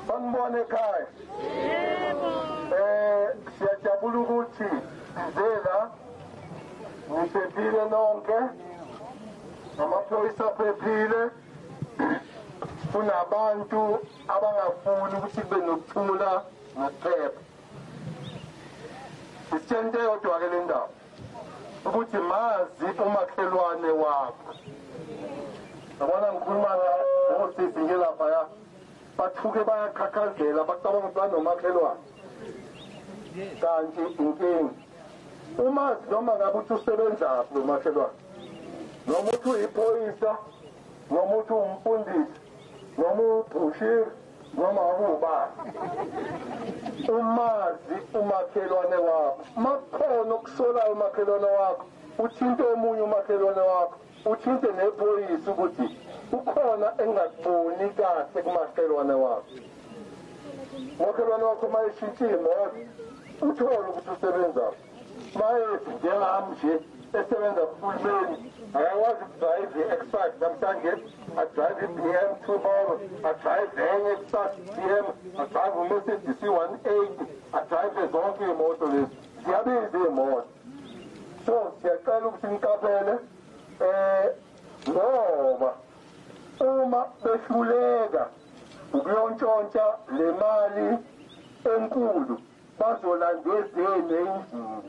Sanibona ekhaya. Siyajabula ukuthi sizela niphephile nonke. Amaphoyisa aphephile. Kunabantu abangafuni ukuthi kube nokuthula nokuphepha. Isitshente kodwa ke le ndaba ukuthi mazi umakhelwane wakho. Yabona ngikhuluma ngosisi nje lapha ya. Bathuke bayakhakhazela bacabanga ukuthi banomakhelwane. Kanti inkinga. Uma noma ngabe uthi usebenza lo makhelwane. Noma uthi uyiphoyisa, noma uthi umfundisi, noma ubhushiri, noma ubani. Umazi umakhelwane wakho. Makhona ukusola umakhelwane wakho. Uthinte omunye umakhelwane wakho. Uthinte nephoyisa ukuthi ukhona engakuboni kahle kumakhelwane wakho. Umakhelwane wakho mayeshintshe imoto uthole ukuthi usebenza. Mayesi njengami nje esebenza kuhulumeni akakwazi ukudrive i-Express namhlanje adrive i-BM tomorrow adrive enye kusasa BM adrive uMercedes C180 adrive zonke iy'moto lezi ziyabiza iy'moto. So siyacela ukuthi niqaphele ngoba uma behluleka ukuyontshontshwa le mali enkulu bazolanda ezenu endlini.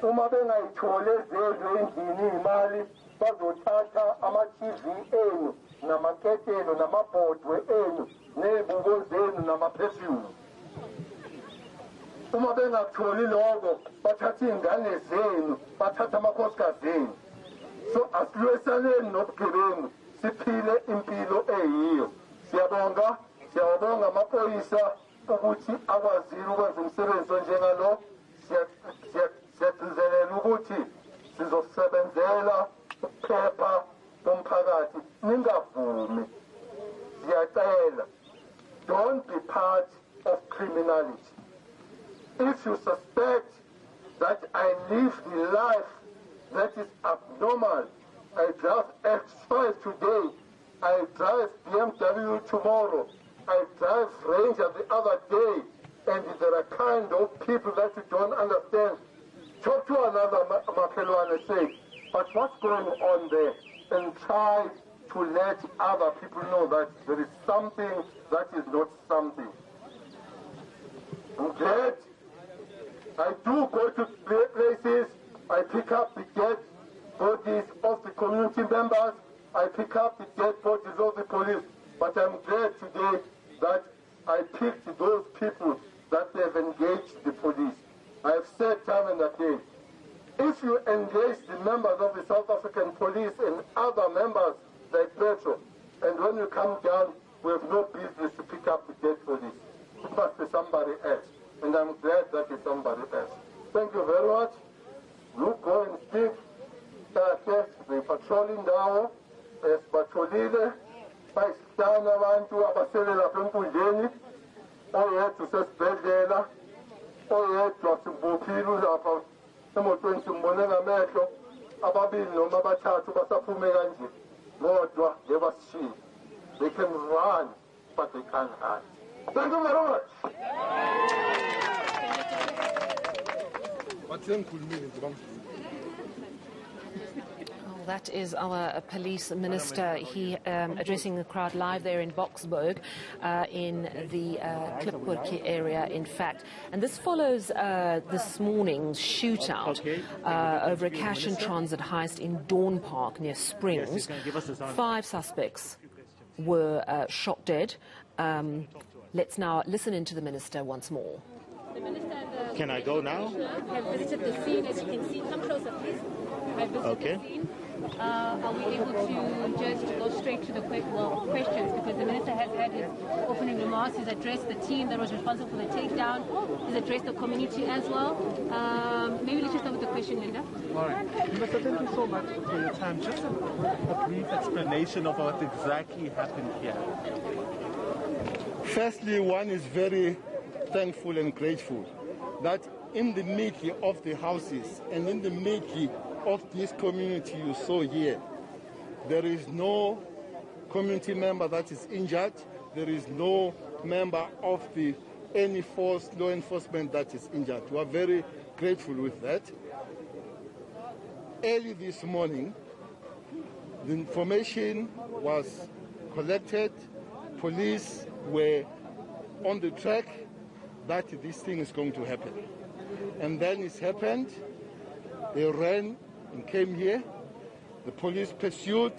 Uma bengayitholi ezenu endlini iy'mali bazothatha ama-TV enu namaketelo namabhodwe enu ney'buko zenu nama-perfume. Uma bengakutholi lokho bathatha iy'ngane zenu bathatha amakhosikazi enu. So asilwesaneni nobugebengu siphile impilo eyiyo. Siyabonga amaphoyisa ukuthi akwazile ukwenza umsebenzi onjengalo. Siyagcizelela ukuthi sizosebenzela ukuphepha komphakathi. Ningavumi. Siyacela. Don't be part of criminality. If you suspect that I live the life that is abnormal, I drive X5 today, I drive BMW tomorrow, I drive Ranger the other day, and there are kind of people that you don't understand. Talk to another Makhelwane and say, but what's going on there? And try to let other people know that there is something that is not something. I'm glad I do go to places, I pick up the dead bodies of the community members, I pick up the dead bodies of the police, but I'm glad today that I picked those people that have engaged the police. I've said time and again, if you engage the members of the South African police and other members like Petro, and when you come down, we have no business to pick up the dead police. It must be somebody else, and I'm glad that it's somebody else. Thank you very much. You go and speak. The patrolling now is patrolling. Bayisihlanu abantu abasele lapha enkundleni, oyedwa usesibhedlela, oyedwa simbophile lapha emotweni simbone ngamehlo, ababili noma abathathu basaphume kanje bodwa lebasishiye. They can run, but they can't hide. Thank you very much. That is our police minister. He addressing the crowd live there in Boksburg, in the Klipkotjie area, in fact. And this follows this morning's shootout over a cash and transit heist in Dawn Park near Springs. 5 suspects were shot dead. Let's now listen into the minister once more. The minister and Can I go now? Have visited the scene, as you can see. Come closer, please. Have visited the scene. Are we able to just go straight to the questions? Because the minister has had his opening remarks. He's addressed the team that was responsible for the takedown. He's addressed the community as well. Maybe let's just start with the question, Linda. All right. Minister, thank you so much for your time. Just a brief explanation of what exactly happened here. Firstly, one is very thankful and grateful that in the middle of the houses and in the middle of this community you saw here, there is no community member that is injured. There is no member of any force, law enforcement that is injured. We are very grateful with that. Early this morning, the information was collected. Police were on the track that this thing is going to happen. And then it happened. They ran and came here. The police pursued,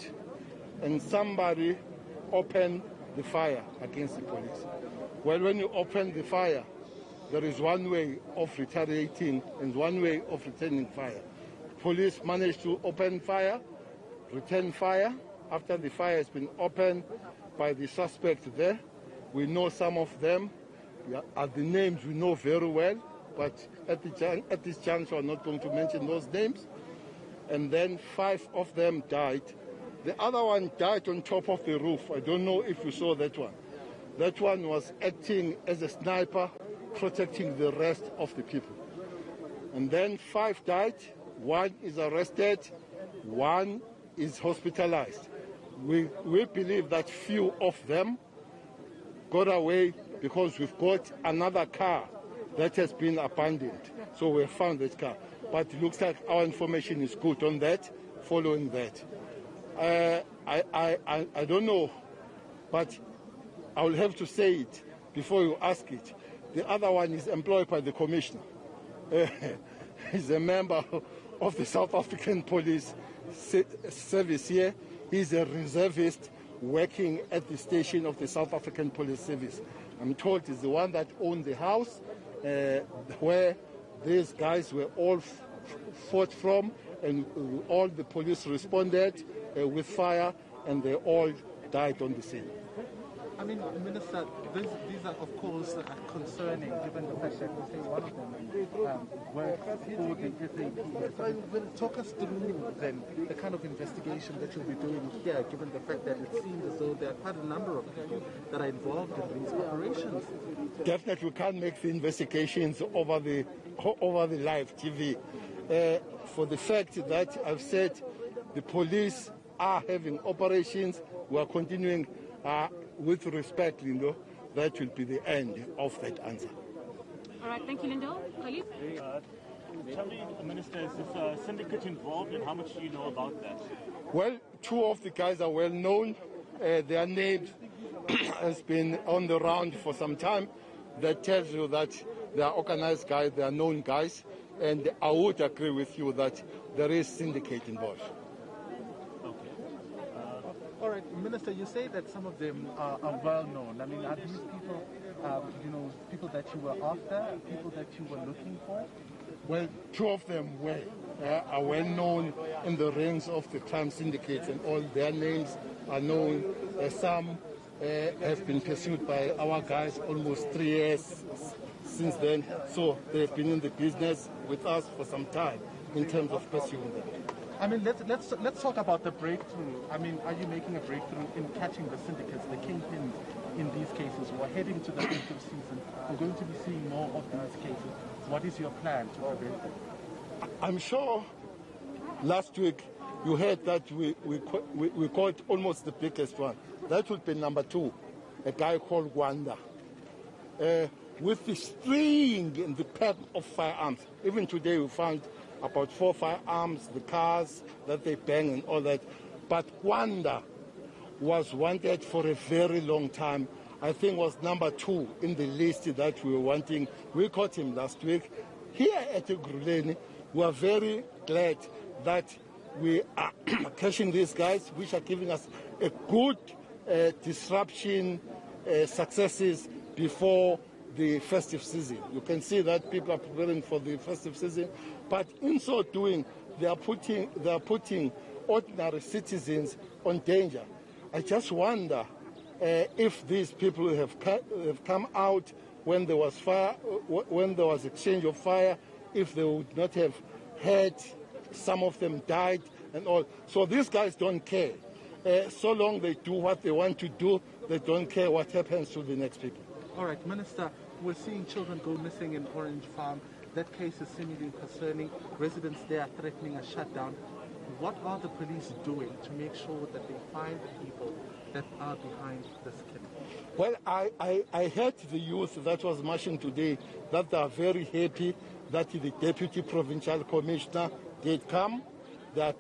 and somebody opened the fire against the police. Well, when you open the fire, there is one way of retaliating and one way of returning fire. Police managed to open fire, return fire. After the fire has been opened by the suspect there, we know some of them. The names we know very well, but at this juncture, I'm not going to mention those names. And then 5 of them died. The other one died on top of the roof. I don't know if you saw that one. That one was acting as a sniper, protecting the rest of the people. And then 5 died. 1 is arrested. 1 is hospitalized. We believe that few of them got away because we've got another car that has been abandoned. So we found that car. But it looks like our information is good on that, following that. I don't know, but I will have to say it before you ask it. The other one is employed by the commissioner. He's a member of the South African Police Service here. He's a reservist working at the station of the South African Police Service. I'm told he's the one that owned the house where these guys were all fought from, and all the police responded with fire, and they all died on the scene. I mean, Minister, these are of course concerning, given the fact that we say one of them works for the SAP. Talk us through then the kind of investigation that you'll be doing here, given the fact that it seems as though there are quite a number of people that are involved in these operations. Definitely, we can't make the investigations over the live TV. For the fact that I've said the police are having operations, we are continuing with respect, Lindo. That will be the end of that answer. All right, thank you, Lindo. Khalid? Tell me, Minister, is this syndicate involved, and how much do you know about that? Well, 2 of the guys are well known. Their names has been on the round for some time. That tells you that they are organized guys, they are known guys, and I would agree with you that there is syndicate involved. All right, Minister, you say that some of them are well known. I mean, are these people, people that you were after, people that you were looking for? Well, 2 of them are well known in the ranks of the crime syndicates, and all their names are known. Some have been pursued by our guys almost 3 years since then. So they've been in the business with us for some time in terms of pursuing them. I mean, let's talk about the breakthrough. I mean, are you making a breakthrough in catching the syndicates, the kingpins in these cases? We're heading to the festive season. We're going to be seeing more of these cases. What is your plan to prevent them? I'm sure last week you heard that we caught almost the biggest one. That would be number 2, a guy called Wanda. With the string and the pack of firearms. Even today we found about 4 firearms, the cars that they bang and all that. But Wanda was wanted for a very long time. I think was number 2 in the list that we were wanting. We caught him last week. Here at Gruleni, we are very glad that we are catching these guys, which are giving us a good disruption successes before the festive season. You can see that people are preparing for the festive season, but in so doing, they are putting ordinary citizens on danger. I just wonder if these people have come out when there was fire, when there was exchange of fire, if they would not have had, some of them died and all. So these guys don't care. So long they do what they want to do, they don't care what happens to the next people. All right, Minister, we're seeing children go missing in Orange Farm. That case is seemingly concerning. Residents there are threatening a shutdown. what are the police doing to make sure that they find the people that are behind this killing? Well, I heard the youth that was marching today that they are very happy that the Deputy Provincial Commissioner did come. They are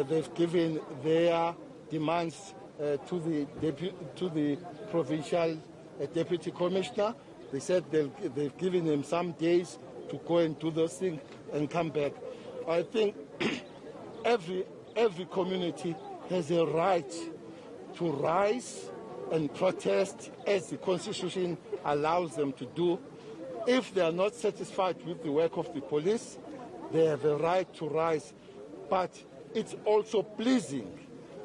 they've given their demands to the Provincial Deputy Commissioner. They said they've given him some days to go and do those things and come back. I think every community has a right to rise and protest as the Constitution allows them to do. If they are not satisfied with the work of the police, they have a right to rise. But it's also pleasing,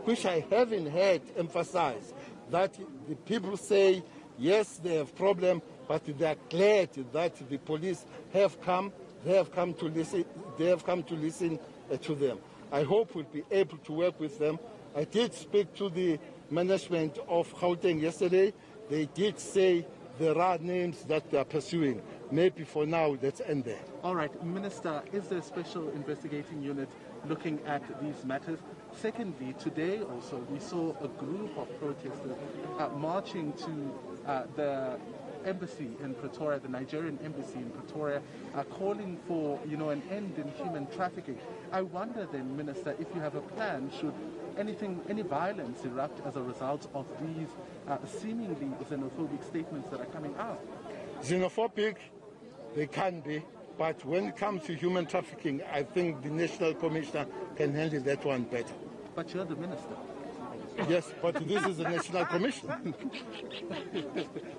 which I haven't heard emphasized, that the people say, yes, they have problem, but they are glad that the police have come. They have come to listen. They have come to listen to them. I hope we'll be able to work with them. I did speak to the management of Gauteng yesterday. They did say there are names that they are pursuing. Maybe for now, let's end there. All right, Minister, is there a special investigating unit looking at these matters? Secondly, today also we saw a group of protesters marching to the embassy in Pretoria, the Nigerian embassy in Pretoria, calling for, an end in human trafficking. I wonder then, Minister, if you have a plan should any violence erupt as a result of these seemingly xenophobic statements that are coming out? Xenophobic, they can be, but when it comes to human trafficking, I think the National Commissioner can handle that one better. But you're the minister. Yes, but this is the National Commissioner.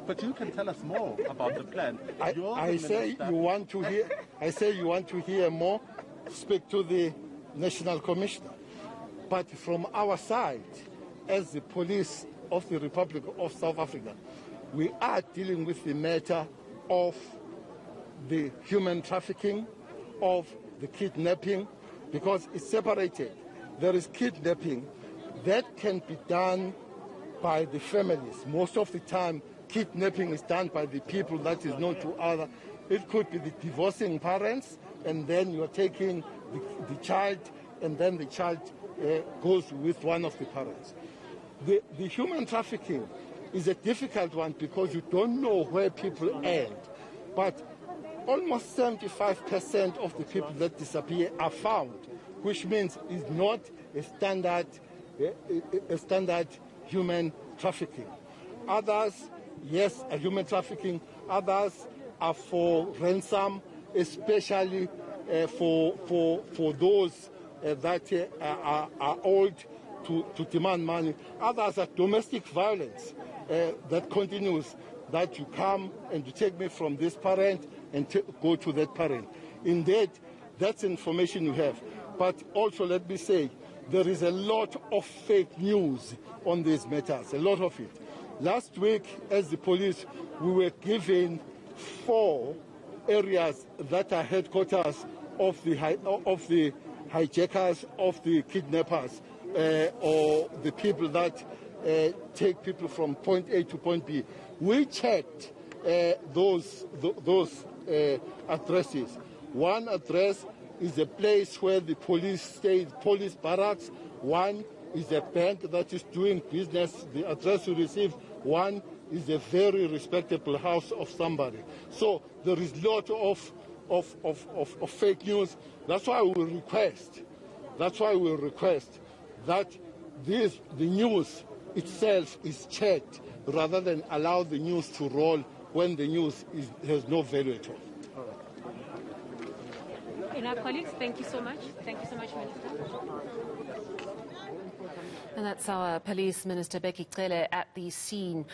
But you can tell us more about the plan. I say you want to hear more, speak to the National Commissioner. But from our side, as the police of the Republic of South Africa, we are dealing with the matter of the human trafficking, of the kidnapping, because it's separated. There is kidnapping that can be done by the families. Most of the time, kidnapping is done by the people that is known to other. It could be the divorcing parents, and then you are taking the child, and then the child goes with one of the parents. The human trafficking is a difficult one because you don't know where people end. But almost 75% of the people that disappear are found, which means it's not a standard human trafficking. Others, yes, are human trafficking. Others are for ransom, especially for those that are owed to demand money. Others are domestic violence that continues, that you come and you take me from this parent and go to that parent. Indeed, that's information you have. But also let me say, there is a lot of fake news on these matters, a lot of it. Last week, as the police, we were given 4 areas that are headquarters of the hijackers, of the kidnappers, or the people that take people from point A to point B. We checked those addresses. One address is a place where the police stayed, police barracks. One is a bank that is doing business. The address you receive. One is a very respectable house of somebody. So there is a lot of fake news. That's why we request. That's why we request that the news itself is checked rather than allow the news to roll when the news has no value at all. And our colleagues, thank you so much. Thank you so much, Minister. And that's our Police Minister Bheki Cele at the scene